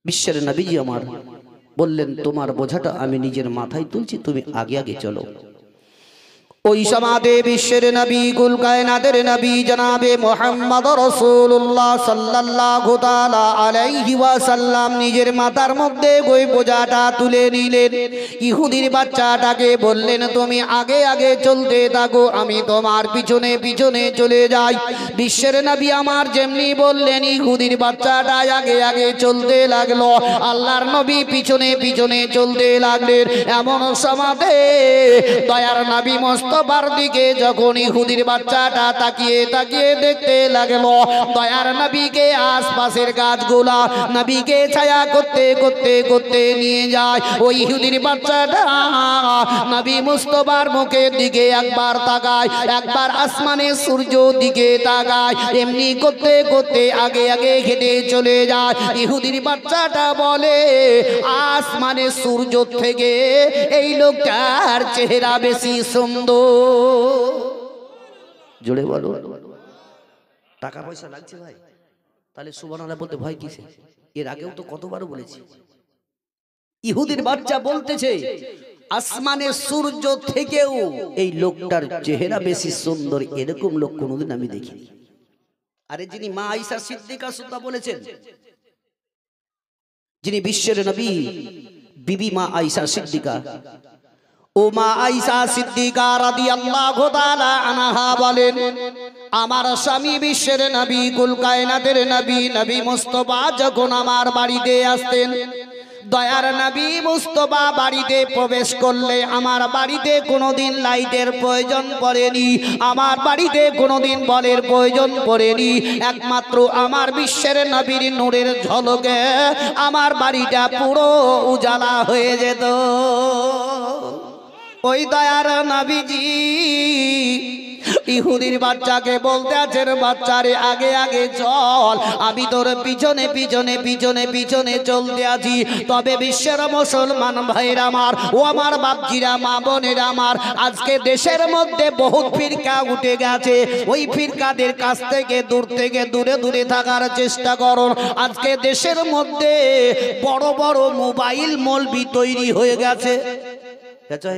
বিশ্বের নবীজি আমার বললেন, তোমার বোঝাটা আমি নিজের মাথায় তুলছি, তুমি আগে আগে চলো। ওই সমাদে বিশ্বের নবী, কুল কায়নাতের নবী জনাবে মুহাম্মদ রাসূলুল্লাহ সাল্লাল্লাহু তাআলা আলাইহি ওয়াসাল্লাম নিজের মাথার মধ্যে ওই বোঝাটা তুলে নিলেন। ইহুদির বাচ্চাটাকে বললেন, তুমি আগে আগে চলতে থাকো, আমি তোমার পিছনে পিছনে চলে যাই। বিশ্বের নবী আমার যেমনি বললেন, ইহুদির বাচ্চাটা আগে আগে চলতে লাগলো, আল্লাহর নবী পিছনে পিছনে চলতে লাগলেন। এমন সমাদে দয়ার নবী মোস্তফার দিকে যখন ইহুদির বাচ্চাটা তাকিয়ে তাকিয়ে দেখতে লাগলো, দয়ার নবীকে আশপাশের গাছগুলা নবীকে ছায়া করতে করতে করতে নিয়ে যায়। ওই ইহুদির বাচ্চাটা নবী মুস্তফার মুখের দিকে একবার তাকায়, একবার আসমানে সূর্য দিকে তাকায়, এমনি করতে করতে আগে আগে হেঁটে চলে যায়। ইহুদির বাচ্চাটা বলে, আসমানে সূর্য থেকে এই লোকটার চেহারা বেশি সুন্দর। জোরে বলো। টাকা পয়সা লাগছে ভাই, তাহলে সুবহানাল্লাহ বলতে ভয় কিসে? এর আগেও তো কতবার বলেছি। ইহুদির বাচ্চা বলতেছে, আসমানের সূর্য থেকেও এই লোকটার চেহারা বেশি সুন্দর, এরকম লোক কোনোদিন আমি দেখিনি। আরে যিনি মা আয়েশা সিদ্দিকা সুদ্ধা বলেছেন, যিনি বিশ্বের নবী বিবি মা আয়েশা সিদ্দিকা, ও মা আয়েশা সিদ্দিকা রাদিয়াল্লাহু তাআলা আনহা বলেন, আমার স্বামী বিশ্বের নবী, কুল কায়নাতের নবী, নবী মুস্তফা যখন আমার বাড়িতে আসতেন, দয়ার নবী মুস্তফা বাড়িতে প্রবেশ করলে আমার বাড়িতে কোনোদিন লাইটের প্রয়োজন পড়েনি, আমার বাড়িতে কোনোদিন বলের প্রয়োজন পড়েনি। একমাত্র আমার বিশ্বের নবীর নূরের ঝলকে আমার বাড়িটা পুরো উজালা হয়ে যেত। ওই দয়ার নবীজি ইহুদির বাচ্চাকে বলতে আছেন, বাচ্চারে আগে আগে চল, আমি তোর পিছনে পিছনে পিছনে পিছনে চলতে আছি। তবে বিশ্বের মুসলমান ভাইরা আমার, ও আমার বাপজিরা, মা বোনেরা আমার, আজকে দেশের মধ্যে বহুত ফিরকা উঠে গেছে। ওই ফিরকাদের কাছ থেকে দূরে দূরে থাকার চেষ্টা করুন। আজকে দেশের মধ্যে বড় বড় মোবাইল মৌলবি তৈরি হয়ে গেছে।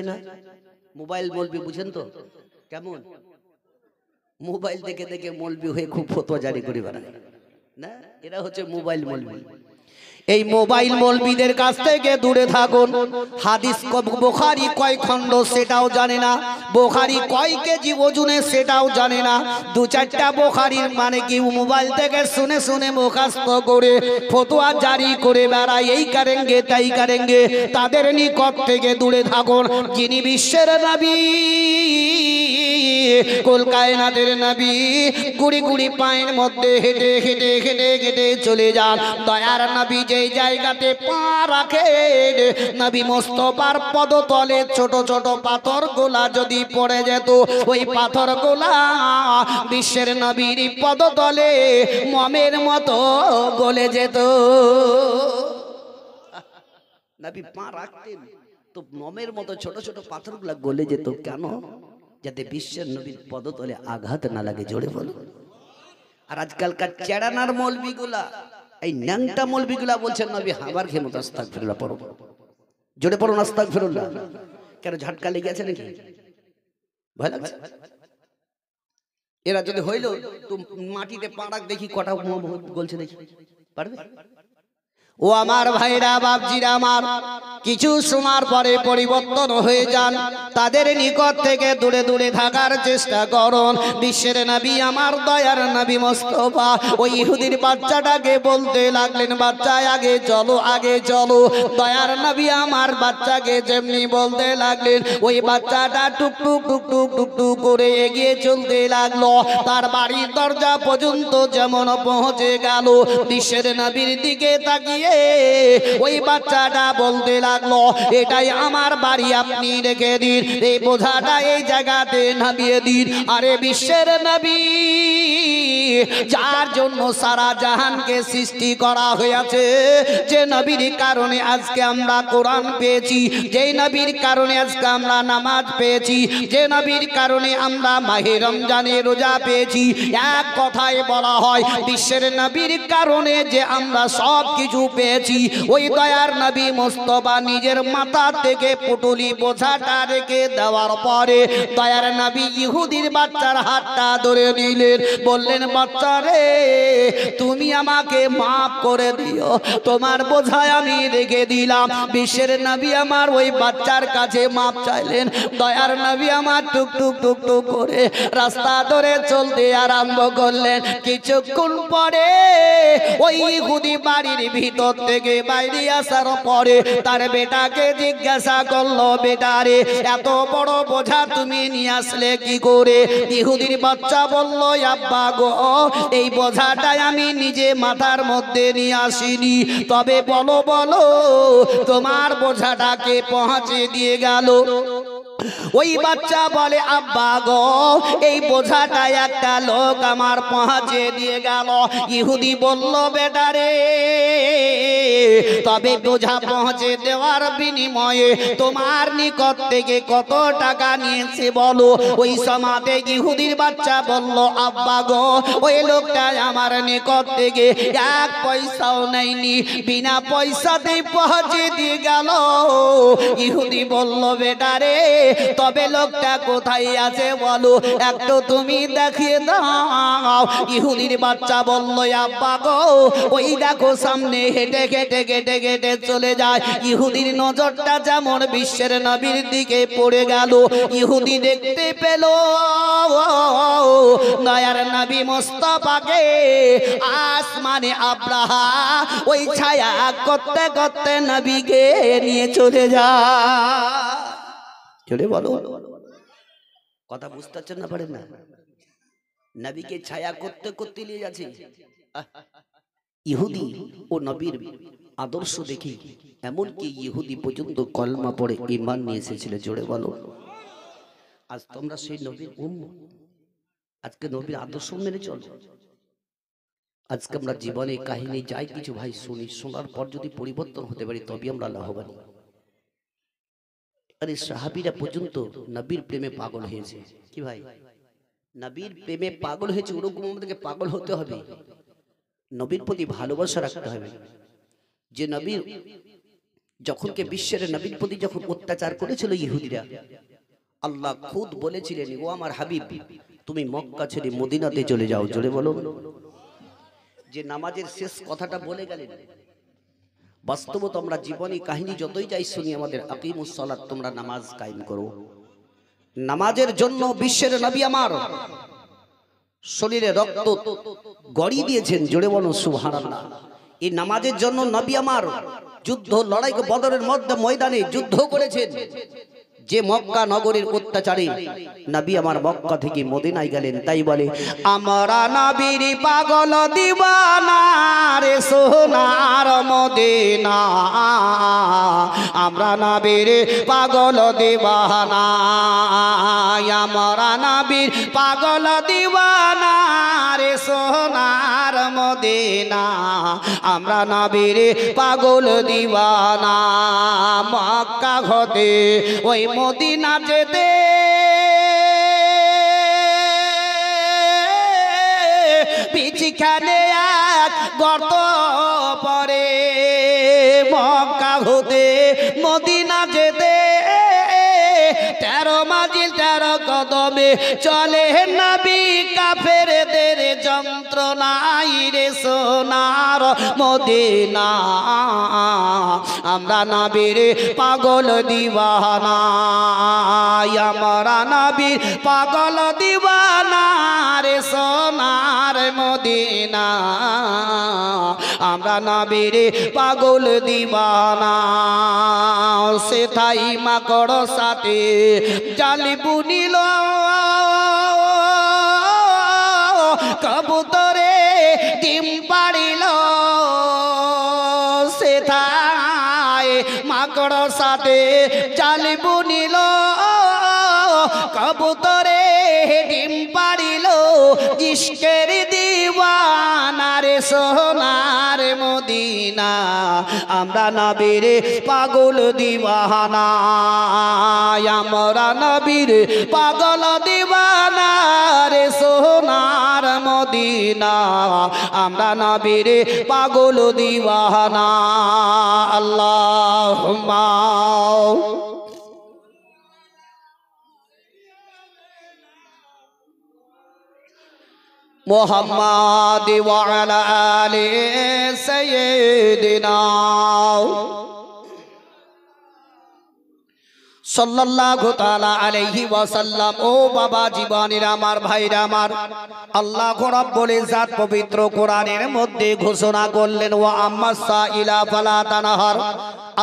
না মোবাইল মৌলবি বুঝেন তো কেমন? মোবাইল দেখে দেখে মৌলবি হয়ে খুব ফতোয়া জারি করে বেড়ায় না, এরা হচ্ছে মোবাইল মৌলবি। এই মোবাইল মৌলবিদের কাছ থেকে দূরে থাকুন। হাদিস বুখারী কয় খণ্ড সেটাও জানে না, বুখারী কয় কেজি ওজনে সেটাও জানে না। দু চারটা বুখারীর মানে কি মোবাইল থেকে শুনে শুনে মুখস্থ করে ফতোয়া জারি করে বেড়ায়, এই করেঙ্গে তাই করেঙ্গে। তাদের নিকট থেকে দূরে থাকুন। যিনি বিশ্বের নবী, কুল কায়নাতের নবী, গুড়ি গুড়ি পায়ের মধ্যে হেঁটে হেঁটে হেঁটে হেঁটে চলে যান। দয়ার নবী যেই জায়গাতে পা রাখে, নবী মুস্তফার পদতলে ছোট ছোট পাথর গোলা যদি পড়ে যেত, ওই পাথর গোলা বিশ্বের নবীর পদতলে মমের মতো গলে যেত। নবী পা রাখতেন তো মমের মতো ছোট ছোট পাথরগুলা গলে যেত। কেন? যাতে বিশ্বের নবীর পদতলে আঘাত না লাগে। জোরে বলো। আর আজকালকার চেড়ানার মৌলবিগুলা, এই ন্যাংটা মৌলবিগুলা বলছেন নবী হাবার খেয়ে মতো আস্তাগফিরুল্লাহ পড়ো। জোরে পড়ুন আস্তাগফিরুল্লাহ। কেন ঝাটকা লেগে আছে নাকি? ভয় লাগছে? এরা যদি হইল তো মাটিতে পাড়াক দেখি কটা গলছে দেখি, পারবে? ও আমার ভাইরা, বাপজিরা আমার, কিছু সময় পরে পরিবর্তন হয়ে যান। তাদের নিকট থেকে দূরে দূরে থাকার চেষ্টা করুন। বিশ্বের নবী আমার দয়ার নবী মুস্তফা ওই ইহুদির বাচ্চাটাকে বলতে লাগলেন, বাচ্চা আগে চলো আগে চলো। দয়ার নবী আমার বাচ্চাকে যেমনি বলতে লাগলেন, ওই বাচ্চাটা টুকটুক টুকটুক টুকটুক করে এগিয়ে চলতে লাগলো। তার বাড়ির দরজা পর্যন্ত যেমন পৌঁছে গেল, বিশ্বের নবীর দিকে তাকিয়ে ওই বাচ্চাটা বলতে লাগলো, এটাই আমার বাড়ি, আপনি রেখে দিন, এই বোঝাটা এই জায়গাতে নামিয়ে দিন। আরে বিশ্বের নবী যার জন্য সারা জাহানকে সৃষ্টি করা হয়েছে, যে নবীর কারণে আজকে আমরা কোরআন পেয়েছি, যে নবীর কারণে আজকে আমরা নামাজ পেয়েছি, যে নবীর কারণে আমরা মাহে রমজানে রোজা পেয়েছি। এক কথায় বলা হয় বিশ্বের নবীর কারণে যে আমরা সব কিছু পেয়েছি। ওই দয়ার নবী মুস্তাফা নিজের মাথা থেকে পুটুলি বোঝাটা রেখে দেওয়ার পরে দয়ার নবী ইহুদির বাচ্চার হাতটা ধরে নিলেন, বললেন বাচ্চা রে তুমি আমাকে মাফ করে দিও, তোমার বোঝায় আমি রেখে দিলাম। বিশ্বের নবী আমার ওই বাচ্চার কাছে মাপ চাইলেন। দয়ার নবী আমার টুক টুক টুক টুক করে রাস্তা ধরে চলতে আরম্ভ করলেন। কিছুক্ষণ পরে ওই ইহুদি বাড়ির ভিতর থেকে বাইরে আসার পরে তার বেটাকে জিজ্ঞাসা করলো, বেটা রে এত বড় বোঝা তুমি নিয়ে আসলে কি করে? ইহুদির বাচ্চা বলল, আব্বা গো এই বোঝাটাই আমি নিজে মাথার মধ্যে নিয়ে আসিনি, তবে বলো বলো তোমার বোঝাটাকে পৌঁছে দিয়ে গেল। ওই বাচ্চা বলে, আব্বা গো এই বোঝাটা একটা লোক আমার পৌঁছে দিয়ে গেল। ইহুদি বলল, বেটা রে তবে বোঝা পৌঁছে দেওয়ার বিনিময়ে তোমার নিকট থেকে কত টাকা নিয়েছে বলো? ওই সমাজে ইহুদির বাচ্চা বলল, আব্বা গো ওই লোকটা আমার নিকট থেকে এক পয়সাও নেয়নি, বিনা পয়সাতেই পৌঁছে দিয়ে গেল। ইহুদি বলল, বেটা রে তবে লোকটা কোথায় আছে বলো, একটু তুমি দেখিয়ে দাও। ইহুদির বাচ্চা বলল, আব্বা গো ওই দেখো সামনে হেঁটে হেঁটে হেঁটে হেঁটে চলে যায়। ইহুদির নজরটা যেমন বিশ্বের নবীর দিকে পড়ে গেল। ইহুদি দেখতে পেল দয়ার নবী মুস্তাফাকে আসমানে আব্রাহা ওই ছায়া করতে করতে নবীকে নিয়ে চলে যায়। চলে বলো, কথা বুঝতে পারছেন না পারেন না? নবীকে ছায়া করতে করতে নিয়ে যাচ্ছে। ইহুদি ও নবীর আদর্শ দেখি এমনকি ইহুদি পর্যন্ত কলমা পড়ে ঈমান নিয়ে এসেছিল। জোরে বলো, আজ তোমরা সেই নবীর উম্মত, আজকে নবীর আদর্শ মেনে চলো। আজকে আমরা জীবনে কাহিনী যাই কিছু ভাই শুনি, শোনার পর যদি পরিবর্তন হতে পারি তবে আমরা লাভবান। আরে সাহাবীরা পর্যন্ত নবীর প্রেমে পাগল হয়েছে। কি ভাই, নবীর প্রেমে পাগল হয়েছে, ওরকম আমাদেরকে পাগল হতে হবে। নবীর প্রতি ভালোবাসা রাখতে হবে। যে নবীর যখনকে বিশ্বের নবীর প্রতি যখন অত্যাচার করেছিল ইহুদিরা, আল্লাহ খুদ বলেছিলেন, ও আমার হাবিব তুমি মক্কা ছেড়ে মদিনাতে চলে যাও। জোরে বলো, যে নামাজের শেষ কথাটা বলে গেলেন। বাস্তবত আমরা জীবনী কাহিনী যতই যাই শুনি, আমাদের আকিমুস সালাত, তোমরা নামাজ কায়েম করো। নামাজের জন্য বিশ্বের নবী আমার শরীরে রক্ত গড়িয়ে দিয়েছেন। জোরে বলো সুবহানাল্লাহ। এই নামাজের জন্য নবী আমার যুদ্ধ লড়াই বদরের মধ্যে ময়দানে যুদ্ধ করেছেন। যে মক্কা নগরীর অত্যাচারে নবী আমার মক্কা থেকে মদিনায় গেলেন। তাই বলে, আমরা নবীর পাগল দিওয়ানা রে সোনার মদিনা, আমরা নবীর পাগল দিওয়ানা, আমরা নবীর পাগল দিওয়ানা রে সোনার মদিনা, আমরা নবীর পাগল দিওয়ানা। মক্কা হতে ওই মদিনা যেতে পিছখানে এক গর্ত পরে, মক্কা হতে মদিনা যেতে 13 মাইল 13 কদমে চলে নবী, কাফেরদের যন্ত্রণাই রে সোনার মদিনা, আমরা নবীর পাগল দিওয়ানা, আমরা নবীর পাগল দিওয়ানা রে সোনার মদিনা, আমরা নবীর পাগল দিওয়ানা। সেথাই মাকড় সাথে জালি বুনিল, কবুতরে ডিম পাড়িল, সেথায় মাকড় সাথে জালি বুনিল, কবুতরে ডিম পাড়িল, ইশকের দিওয়ানা রে সোনার মদিনা আমরা নবীর পাগল দিওয়ানা আমরা নবীর পাগল দিওয়ানা রে সোনার মদিনা আমরা নবীর পাগল দিওয়ানা আল্লাহুম্মা মুহাম্মাদ ওয়া আলা আলি সাইয়্যিদিনা সাল্লাল্লাহু তাআলা আলাইহি ওয়াসাল্লাম। ও বাবা জীবনের আমার ভাইরা আমার, আল্লাহ রাব্বুল ইজ্জত পবিত্র কোরআনের মধ্যে ঘোষণা করলেন ওয়া আম্মাস সাইলা ফালা তানহার।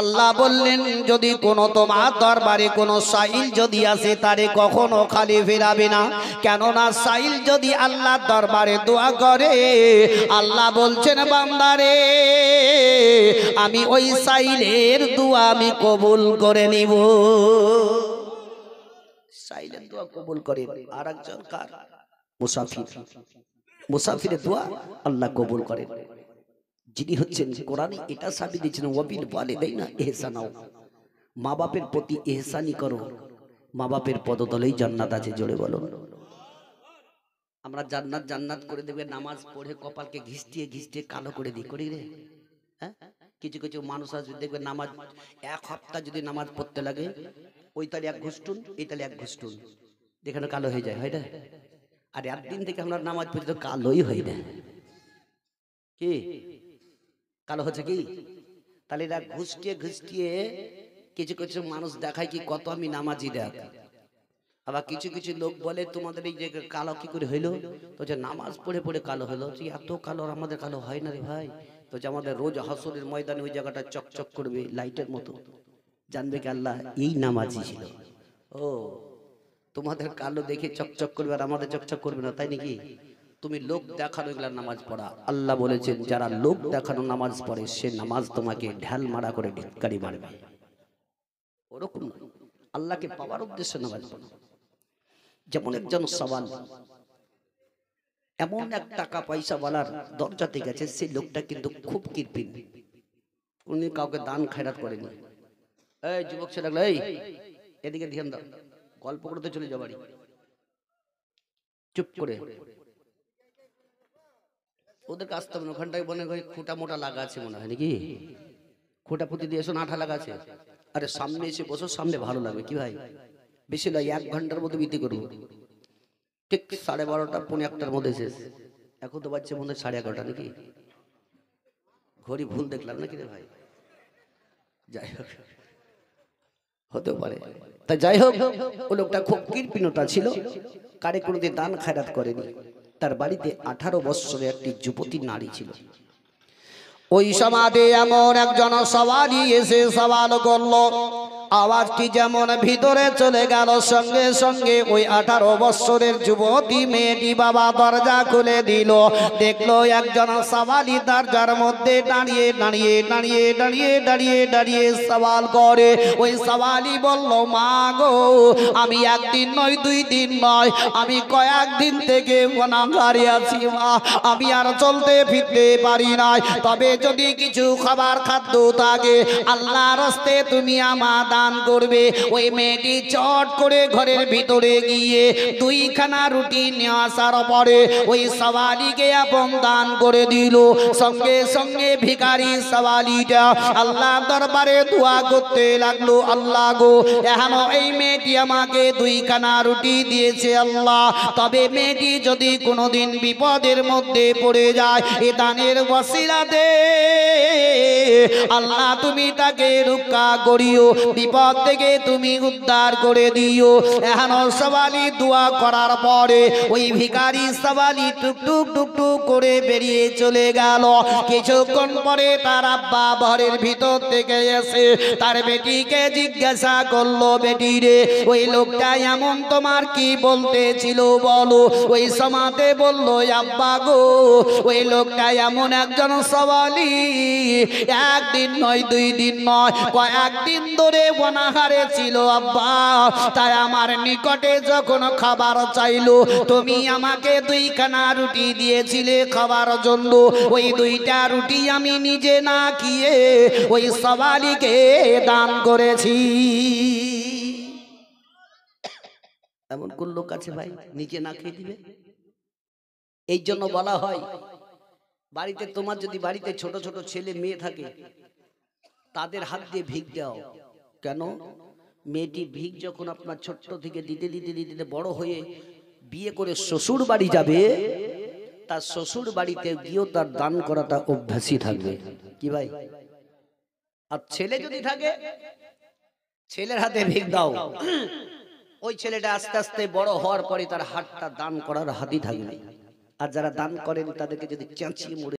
আল্লাহ বললেন যদি কোনো তোমার দরবারে কোনো সাইল যদি আসে তারে কখনো খালি ফেরাবে না, কেননা সাইল যদি আল্লাহর দরবারে দোয়া করে আল্লাহ বলছেন বান্দারে আমি ওই সাইলের দোয়া আমি কবুল করে নিব। সাইলের দোয়া কবুল করে আর একজন কার? মুসাফির। মুসাফিরের দোয়া আল্লাহ কবুল করেন। যিনি হচ্ছেন কোরআনে এটা সাবিত দিয়েছেন ওয়াবিল ওয়ালিদাইনা ইহসানাও, মা বাপের প্রতি ইহসানি করো, মা বাপের পদতলেই জান্নাত আছে। জোরে বলো। আমরা জান্নাত জান্নাত করে দেবে নামাজ পড়ে কপালকে ঘিষ্টিয়ে ঘিষ্টিয়ে কালো করে দিই, করি রে। হ্যাঁ, কিছু কিছু মানুষ আছে দেখবে নামাজ এক সপ্তাহ যদি নামাজ পড়তে লাগে ওই তালে এক ঘুষ্টুন এই তালে এক ঘুষ্টুন দেখানো কালো হয়ে যায়, হয় না? আর একদিন থেকে আমরা নামাজ পড়ি তো কালোই হয় না। কি কালো হচ্ছে কি? তাহলে এরা ঘুষ্টিয়ে ঘুষ্টিয়ে কিছু কিছু মানুষ দেখায় কি কত আমি নামাজি দেখ। আবার কিছু কিছু লোক বলে তোমাদের এই যে কালো কি করে হইলো, তো যে নামাজ পড়ে পড়ে কালো হলো। এত কালো আমাদের কালো হয় না রে ভাই। তো যে আমাদের রোজ হাসরের ময়দানে ওই জায়গাটা চকচক করবে লাইটের মতো, জানবে কি আল্লাহ এই নামাজি ছিল। ও তোমাদের কালো দেখে চকচক করবে আর আমাদের চকচক করবে না, তাই নাকি? তুমি লোক দেখানো এগুলা নামাজ পড়া। আল্লাহ বলেছেন যারা লোক দেখানো নামাজ পড়ে সে নামাজ তোমাকে ঢাল মারা করে ঢিক্কারি মারবে। ওরকম না, আল্লাহকে পাওয়ার উদ্দেশ্যে নামাজ পড়া। যেমন একজন সওয়াল এমন এক টাকা পয়সা ওয়ালার দরজাতে গেছে, সেই লোকটা কিন্তু খুব কৃপণ, উনি কাউকে দান খয়রাত করেনি। এই যুবক ছেলেগুলো এই এদিকে ধ্যান দাও, গল্প করতে চলে যাও বাড়ি, চুপ করে। ওদের কাছ থেকে ওখানটায় মনে হয় খুঁটা মোটা লাগা আছে, মনে হয় নাকি খুঁটা পুঁতি দিয়ে এসো, আঠা লাগা আছে। আরে সামনে এসে বসো, সামনে ভালো লাগবে। কি ভাই বেশি নয়, 1 ঘন্টার মধ্যে বিক্রি করবো। ঠিক 12:30 পৌনে 1টার মধ্যে শেষ। এখন তো বাজছে মনে হয় 11:30 নাকি? ঘড়ি ভুল দেখলাম নাকি রে ভাই? যাই হোক, হতে পারে। তা যাই হোক, ও লোকটা খুব কৃপণতা ছিল, কারে কোনোদিন দান খয়রাত করেনি। তার বাড়িতে 18 বৎসরের একটি যুবতী নারী ছিল। ওই সমাজে এমন একজন সওয়ালি এসে সওয়াল করলো, আওয়াজটি যেমন ভিতরে চলে গেল, সঙ্গে সঙ্গে ওই 18 বৎসরের যুবতী মেয়েটি বাবা দরজা খুলে দিল। দেখলো একজন সওয়ালি দরজার মধ্যে দাঁড়িয়ে দাঁড়িয়ে দাঁড়িয়ে দাঁড়িয়ে দাঁড়িয়ে দাঁড়িয়ে সওয়াল করে। ওই সওয়ালি বলল, মা গো আমি একদিন নয় 2 দিন নয়, আমি কয়েকদিন থেকে গুনাহগারে আছি মা, আমি আর চলতে ফিরতে পারি নাই। তবে যদি কিছু খাবার খাদ্য থাকে আল্লাহর রাস্তায় তুমি আমার দান করবে। ওই মেয়েটি চট করে ঘরের ভিতরে গিয়ে 2খানা রুটি নিয়ে আসার পরে ওই সওয়ালিকে আপন দান করে দিল। সঙ্গে সঙ্গে ভিখারি সওয়ালিটা আল্লাহ দরবারে দোয়া করতে লাগলো, আল্লাহ গো এখন এই মেয়েটি আমাকে 2খানা রুটি দিয়েছে আল্লাহ, তবে মেয়েটি যদি কোনোদিন বিপদের মধ্যে পড়ে যায় এ দানের ওসিলাতে আল্লাহ তুমি তাকে রক্ষা করিও, বিপদ থেকে তুমি উদ্ধার করে দিও। এখন সওয়ালি দোয়া করার পরে ওই ভিখারি সওয়ালি টুকটুক টুকটুক করে বেরিয়ে চলে গেল। কিছুক্ষণ পরে তার আব্বা ঘরের ভিতর থেকে এসে তার বেটিকে জিজ্ঞাসা করলো, বেটি রে ওই লোকটা এমন তোমার কি বলতে ছিল বলো। ওই সমাতে বললো, আব্বা গো ওই লোকটা এমন একজন সওয়ালি, একদিন নয়, 2 দিন নয়, কয়েকদিন ধরে অনাহারে ছিল আব্বা। তাই আমার নিকটে যখন খাবার চাইলো, তুমি আমাকে 2খানা রুটি দিয়েছিলে খাবার জন্য। ওই 2টা রুটি আমি নিজে না খেয়ে ওই সওয়ালিকে দান করেছি। এমন কোন লোক আছে ভাই নিজে না খেয়ে দিবে? এই জন্য বলা হয়, বাড়িতে তোমার যদি বাড়িতে ছোট ছোট ছেলে মেয়ে থাকে, তাদের হাত দিয়ে ভিক দাও। কেন? মেয়েটি ভিক যখন আপনার ছোট্ট থেকে দিতে দিতে দিতে বড় হয়ে বিয়ে করে শ্বশুর বাড়ি যাবে, তার শ্বশুর বাড়িতে গিয়েও তার দান করাটা অভ্যাসই থাকবে। কি ভাই? আর ছেলে যদি থাকে, ছেলের হাতে ভিক দাও, ওই ছেলেটা আস্তে আস্তে বড় হওয়ার পরে তার হাতটা দান করার হাতই থাকবে। আর যারা দান করেন তাদেরকে যদি চেঁচিয়ে